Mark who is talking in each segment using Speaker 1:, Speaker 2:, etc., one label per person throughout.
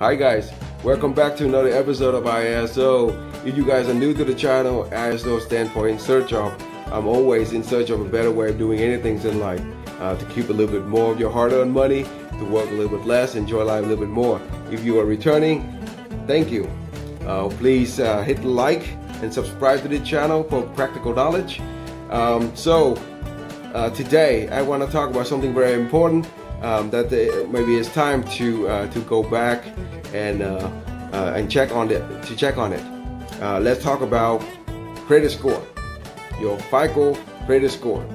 Speaker 1: Hi guys, welcome back to another episode of ISO. If you guys are new to the channel, ISO stands for in search of. I'm always in search of a better way of doing anything in life. To keep a little bit more of your hard-earned money, to work a little bit less, enjoy life a little bit more. If you are returning, thank you. Please hit the like and subscribe to the channel for practical knowledge. Today I want to talk about something very important. Maybe it's time to go back and check on it. Let's talk about credit score, your FICO credit score.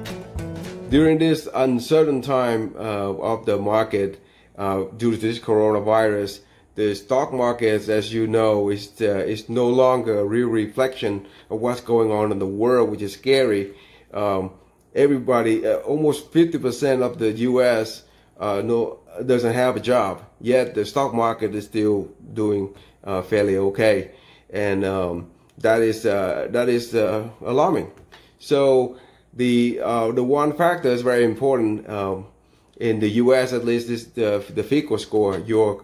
Speaker 1: During this uncertain time of the market due to this coronavirus, the stock markets, as you know, is no longer a real reflection of what's going on in the world, which is scary. Everybody, almost 50% of the U.S. Doesn't have a job, yet the stock market is still doing fairly okay, and that is alarming. So the one factor is very important in the U.S. at least, is the FICO score, your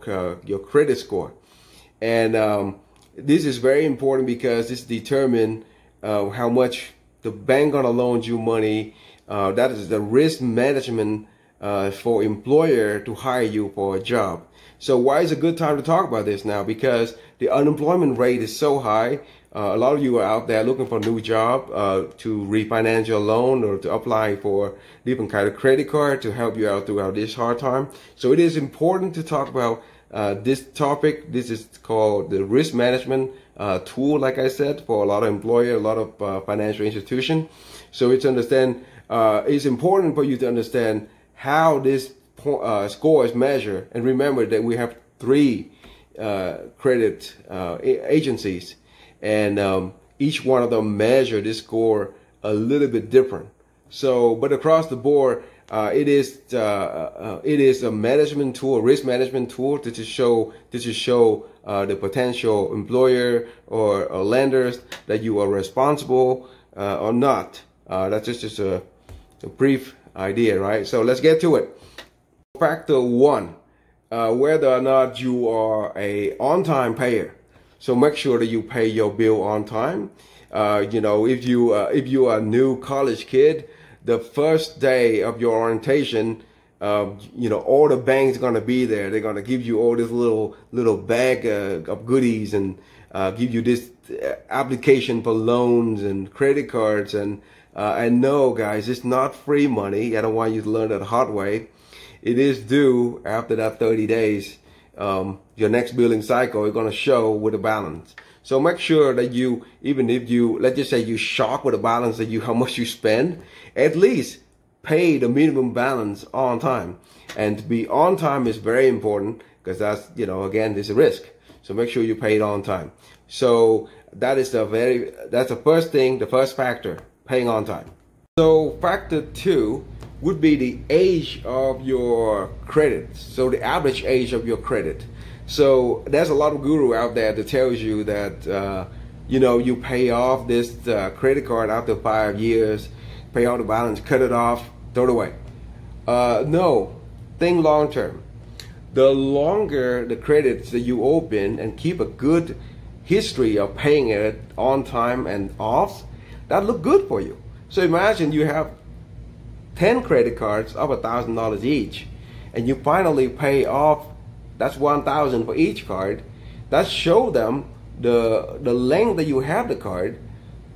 Speaker 1: credit score, and this is very important because this determines how much the bank gonna loan you money. That is the risk management for employer to hire you for a job. So why is a good time to talk about this now? Because the unemployment rate is so high. A lot of you are out there looking for a new job to refinance your loan or to apply for different kind of credit card to help you out throughout this hard time. So it is important to talk about this topic. This is called the risk management tool, like I said, for a lot of employer, a lot of financial institution. So it's it's important for you to understand how this score is measured. And remember that we have three credit agencies, and each one of them measure this score a little bit different. So, but across the board, it is a management tool, a risk management tool to show the potential employer or lenders that you are responsible or not. That's just a brief idea, right? So let's get to it. Factor one, whether or not you are a on-time payer. So make sure that you pay your bill on time. If you are a new college kid, the first day of your orientation, all the banks are gonna be there. They're gonna give you all this little bag of goodies and give you this application for loans and credit cards. And no, guys, it's not free money. I don't want you to learn that the hard way. It is due after that 30 days. Your next billing cycle is going to show with a balance. So make sure that even if let's just say you shock with a balance that how much you spend, at least pay the minimum balance on time. And to be on time is very important because that's, again, there's a risk. So make sure you pay it on time. So that's the first thing, the first factor. Paying on time. So factor two would be the age of your credit. So the average age of your credit. So there's a lot of guru out there that tells you that you pay off this credit card after 5 years, pay all the balance, cut it off, throw it away. No, think long term. The longer the credits that you open and keep a good history of paying it on time and off, that look good for you. So imagine you have 10 credit cards of $1,000 each, and you finally pay off, that's $1,000 for each card. That show them the length that you have the card.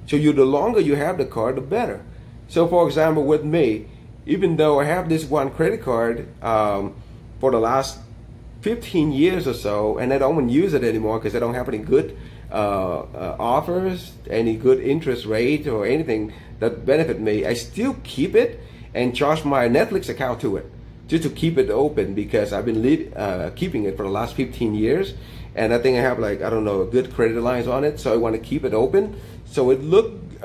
Speaker 1: So the longer you have the card, the better. So for example, with me, even though I have this one credit card for the last 15 years or so, and I don't use it anymore because I don't have any good offers, any good interest rate or anything that benefit me, I still keep it and charge my Netflix account to it just to keep it open because I've been keeping it for the last 15 years, and I think I have good credit lines on it, so I want to keep it open. So it looked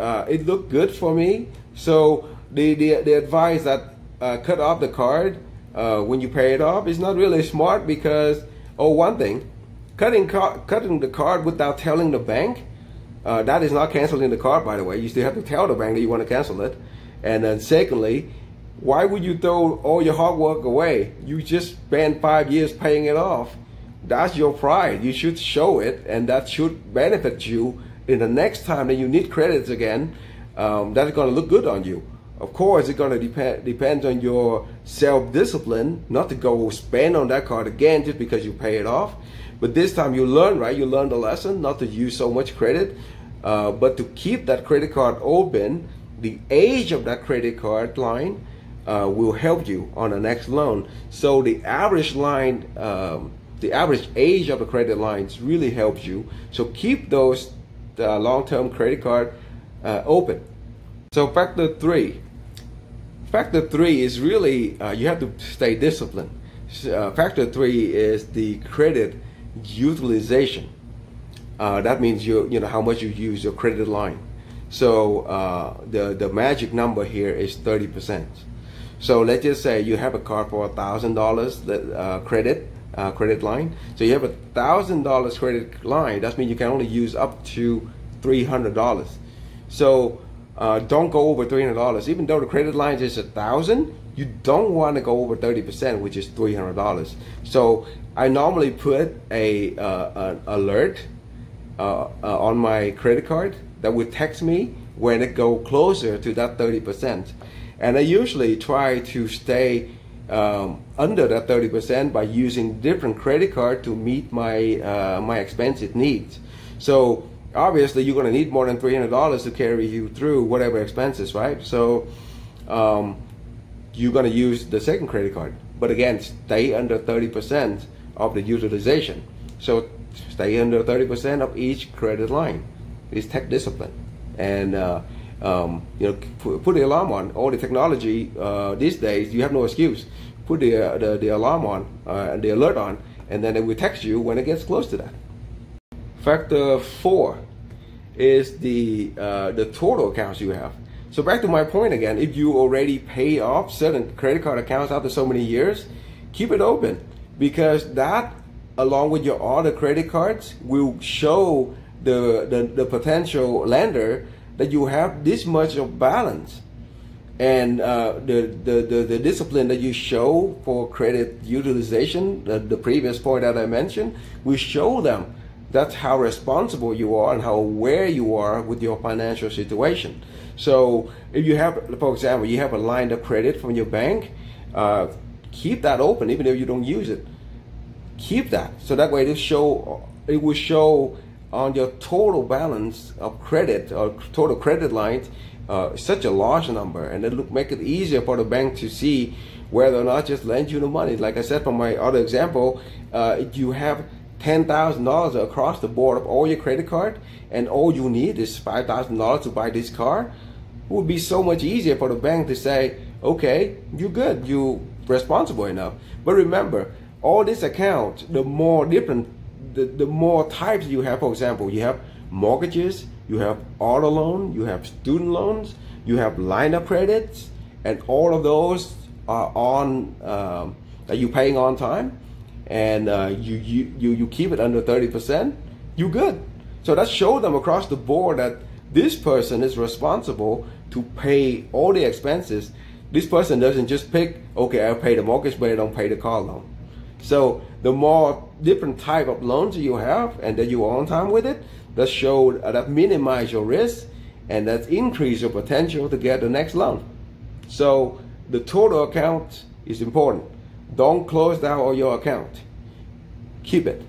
Speaker 1: good for me. So the advice that cut off the card when you pay it off is not really smart because one thing, cutting the card without telling the bank, that is not canceling the card, by the way. You still have to tell the bank that you want to cancel it. And then secondly, why would you throw all your hard work away? You just spent 5 years paying it off. that's your pride. You should show it, and that should benefit you in the next time that you need credits again. That's going to look good on you. Of course, it's going to depend on your self-discipline not to go spend on that card again just because you pay it off. But this time you learn, right? You learn the lesson not to use so much credit, but to keep that credit card open. The age of that credit card line will help you on the next loan. So the average line, the average age of the credit lines really helps you. So keep those long-term credit card open. So factor three is really you have to stay disciplined. Factor three is the credit utilization. That means you know how much you use your credit line. So the magic number here is 30%. So let's just say you have a card for $1,000 credit line. So you have $1,000 credit line. That means you can only use up to $300. So don't go over $300. Even though the credit line is $1,000, you don't want to go over 30%, which is $300. So I normally put an alert on my credit card that would text me when it go closer to that 30%. And I usually try to stay under that 30% by using different credit card to meet my my expensive needs. So obviously you're going to need more than $300 to carry you through whatever expenses, right? So you're going to use the second credit card. But again, stay under 30% of the utilization. So stay under 30% of each credit line. It's tech discipline. And you know, put the alarm on. All the technology these days, you have no excuse. Put the alarm on, the alert on, and then it will text you when it gets close to that. Factor 4 is the total accounts you have. So back to my point again, if you already pay off certain credit card accounts after so many years, keep it open, because that, along with your other credit cards, will show the potential lender that you have this much of balance. And the discipline that you show for credit utilization, the previous point that I mentioned, will show them that's how responsible you are and how aware you are with your financial situation. So if you have, for example, you have a line of credit from your bank, keep that open even if you don't use it. Keep that, so that way it will show on your total balance of credit or total credit lines such a large number, and it will make it easier for the bank to see whether or not just lend you the money. Like I said from my other example, if you have $10,000 across the board of all your credit card, and all you need is $5,000 to buy this car, it would be so much easier for the bank to say, okay, you're good, you're responsible enough. But remember, all these accounts, the more different, the more types you have. For example, you have mortgages, you have auto loan, you have student loans, you have line of credits, and all of those are on that you're paying on time, and you keep it under 30%, you're good. So that shows them across the board that this person is responsible to pay all the expenses. This person doesn't just pick, okay, I'll pay the mortgage, but I don't pay the car loan. So the more different type of loans you have and that you are on time with it, that show that minimize your risk and that increase your potential to get the next loan. So the total account is important. Don't close down all your account. Keep it.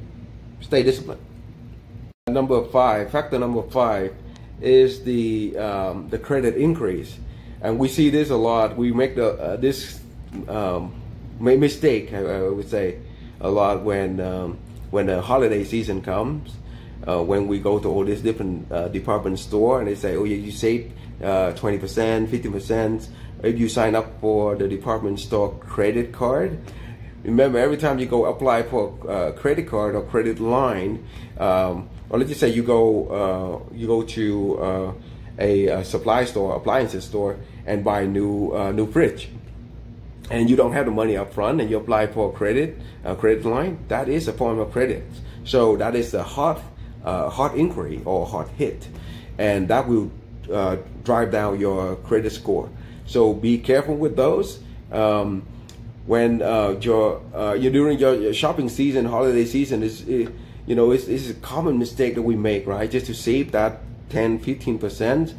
Speaker 1: Stay disciplined. Factor number 5 is the credit increase, and we see this a lot. We make this mistake, I would say, a lot when the holiday season comes. When we go to all these different department store and they say, oh yeah, you save 20%, 50% if you sign up for the department store credit card. Remember, every time you go apply for a credit card or credit line, or let's just say you go to a supply store, appliances store, and buy a new fridge, and you don't have the money up front, and you apply for a credit line, that is a form of credit. So that is a hot inquiry or hot hit, and that will drive down your credit score. So be careful with those. when you're during your shopping season, holiday season, it's a common mistake that we make, right? Just to save that 10-15%.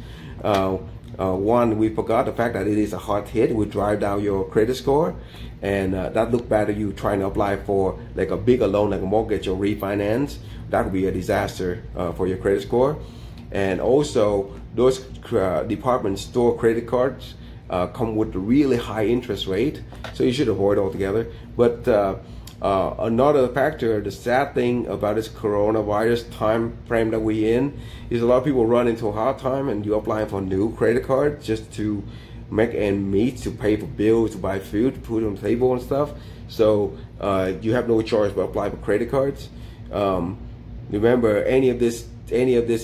Speaker 1: One, we forgot the fact that it is a hard hit. It will drive down your credit score, and that look bad if you trying to apply for like a bigger loan, like a mortgage or refinance. That would be a disaster for your credit score. And also, those department store credit cards come with a really high interest rate, so you should avoid altogether. But another factor, the sad thing about this coronavirus time frame that we're in, is a lot of people run into a hard time, and you're applying for new credit cards just to make ends meet, to pay for bills, to buy food, to put on the table and stuff. So you have no choice but apply for credit cards. Remember, any of this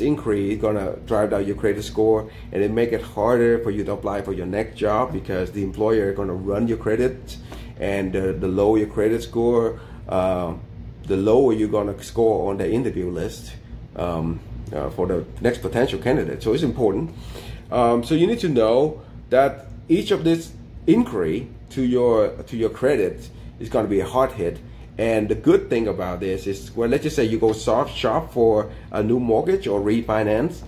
Speaker 1: increase is gonna drive down your credit score, and it make it harder for you to apply for your next job, because the employer is gonna run your credit, and the lower your credit score, the lower you're gonna score on the interview list for the next potential candidate. So it's important. So you need to know that each of this inquiry to your credit is gonna be a hard hit. And the good thing about this is, well, let's just say you go shop for a new mortgage or refinance.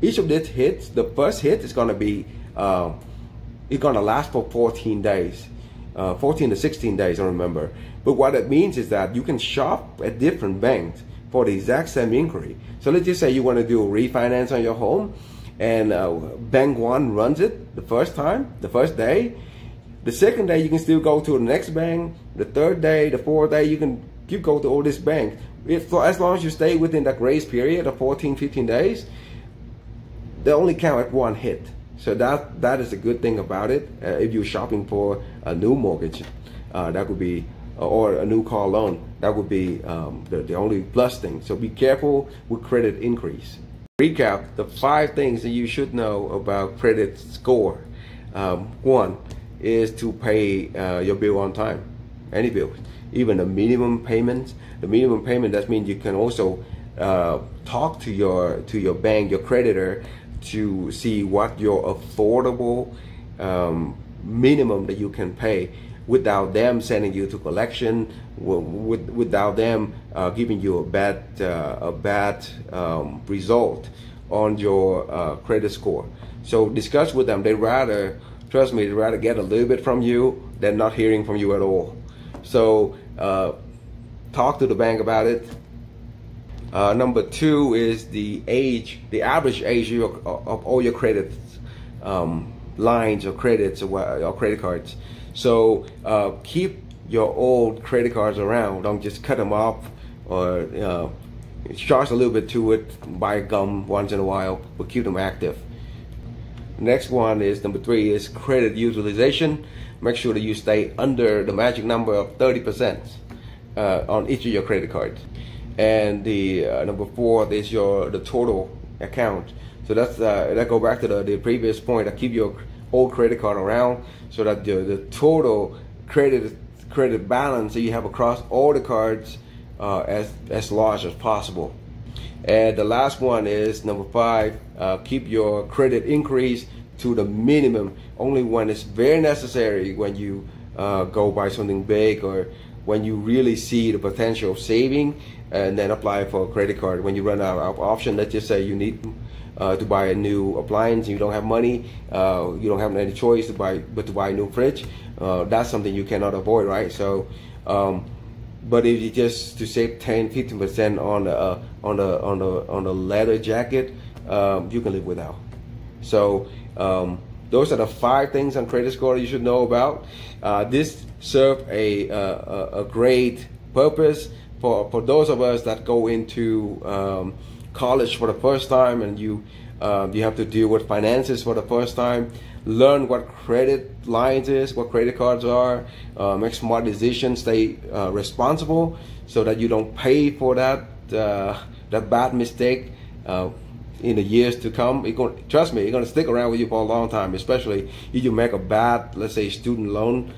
Speaker 1: Each of these hits, the first hit is going to be, it's going to last for 14 days, 14 to 16 days, I remember. But what it means is that you can shop at different banks for the exact same inquiry. So let's just say you want to do a refinance on your home, and Bank One runs it the first day. The second day, you can still go to the next bank. The third day, the fourth day, you can go to all this bank. As long as you stay within that grace period of 14, 15 days, they only count at one hit. So that is a good thing about it. If you're shopping for a new mortgage, that would be, or a new car loan, that would be the only plus thing. So be careful with credit increase. Recap the 5 things that you should know about credit score. 1 is to pay your bill on time, any bill, even the minimum payments. The minimum payment, that means you can also talk to your bank, your creditor, to see what your affordable minimum that you can pay, without them sending you to collection, without them giving you a bad result on your credit score. So discuss with them. Trust me, they'd rather get a little bit from you than not hearing from you at all. So talk to the bank about it. Number 2 is the average age of all your credit lines or credits or credit cards. So keep your old credit cards around. Don't just cut them off, or charge a little bit to it, buy gum once in a while, but keep them active. Next one is number 3 is credit utilization. Make sure that you stay under the magic number of 30% on each of your credit cards. And the number 4 is the total account. So that go back to the previous point. Keep your old credit card around, so that the total credit balance that you have across all the cards as large as possible. And the last one is number 5. Keep your credit increase to the minimum, only when it's very necessary, when you go buy something big, or when you really see the potential of saving, and then apply for a credit card. When you run out of option, let's just say you need to buy a new appliance, you don't have money, you don't have any choice to buy a new fridge. That's something you cannot avoid, right? So but if you just to save 10-15% on the leather jacket, you can live without. So those are the 5 things on credit score you should know about. This serves a great purpose for those of us that go into college for the first time, and you have to deal with finances for the first time. Learn what credit lines is, what credit cards are, make smart decisions, stay responsible, so that you don't pay for that bad mistake in the years to come. Trust me, it's going to stick around with you for a long time, especially if you make a bad, let's say, student loan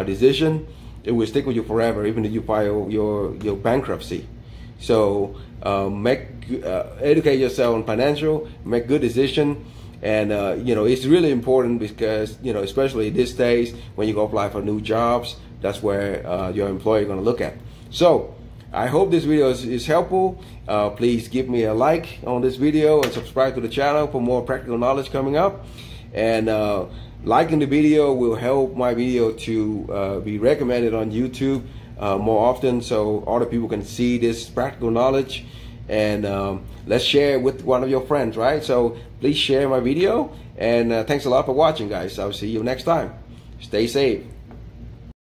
Speaker 1: decision. It will stick with you forever, even if you file your bankruptcy. So educate yourself on financial, make good decision, And you know, it's really important because, you know, especially these days when you go apply for new jobs, that's where your employer is going to look at. So I hope this video is helpful. Please give me a like on this video and subscribe to the channel for more practical knowledge coming up. And liking the video will help my video to be recommended on YouTube more often, so other people can see this practical knowledge. And let's share it with one of your friends, right? So please share my video, and thanks a lot for watching, guys. I'll see you next time. Stay safe.